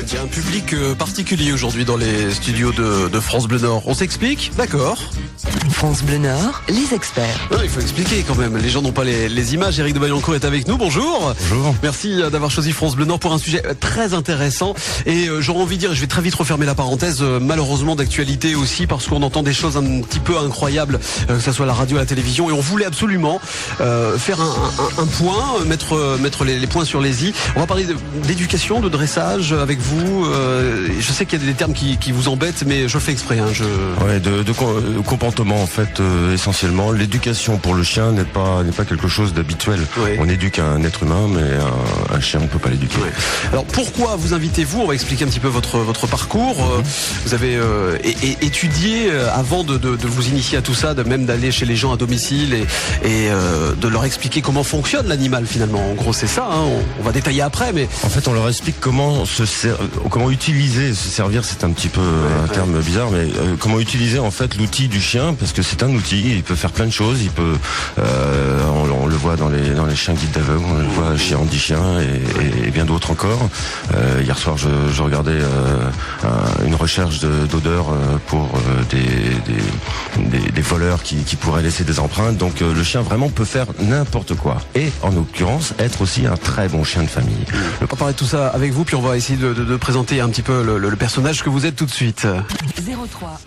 Il y a un public particulier aujourd'hui dans les studios de France Bleu Nord. On s'explique ? D'accord. France Bleu Nord, les experts. Non, il faut expliquer quand même. Les gens n'ont pas les images. Éric de Vaillancourt est avec nous. Bonjour. Bonjour. Merci d'avoir choisi France Bleu Nord pour un sujet très intéressant. Et j'aurais envie de dire, je vais très vite refermer la parenthèse, malheureusement d'actualité aussi, parce qu'on entend des choses un petit peu incroyables, que ce soit à la radio, à la télévision. Et on voulait absolument faire un point, mettre les points sur les i. On va parler d'éducation, de dressage avec vous. Je sais qu'il y a des termes qui vous embêtent, mais je fais exprès. Ouais, de comportement en fait, essentiellement. L'éducation pour le chien n'est pas quelque chose d'habituel. Oui. On éduque un être humain, mais un chien on peut pas l'éduquer. Ouais. Alors pourquoi vous invitez-vous ? On va expliquer un petit peu votre parcours. Vous avez étudié avant de vous initier à tout ça, même d'aller chez les gens à domicile et de leur expliquer comment fonctionne l'animal finalement. En gros c'est ça. On va détailler après, mais En fait, on leur explique comment utiliser, se servir, c'est un petit peu un terme bizarre, mais comment utiliser en fait l'outil du chien, parce que c'est un outil, il peut faire plein de choses, il peut, on le voit dans les chiens guides d'aveugle, on le voit chez Andy Chien et bien d'autres encore. Hier soir, je regardais une recherche d'odeur pour des voleurs qui pourraient laisser des empreintes. Donc le chien vraiment peut faire n'importe quoi, et en l'occurrence être aussi un très bon chien de famille. on va parler de tout ça avec vous, puis on va essayer de présenter un petit peu le personnage que vous êtes tout de suite. 03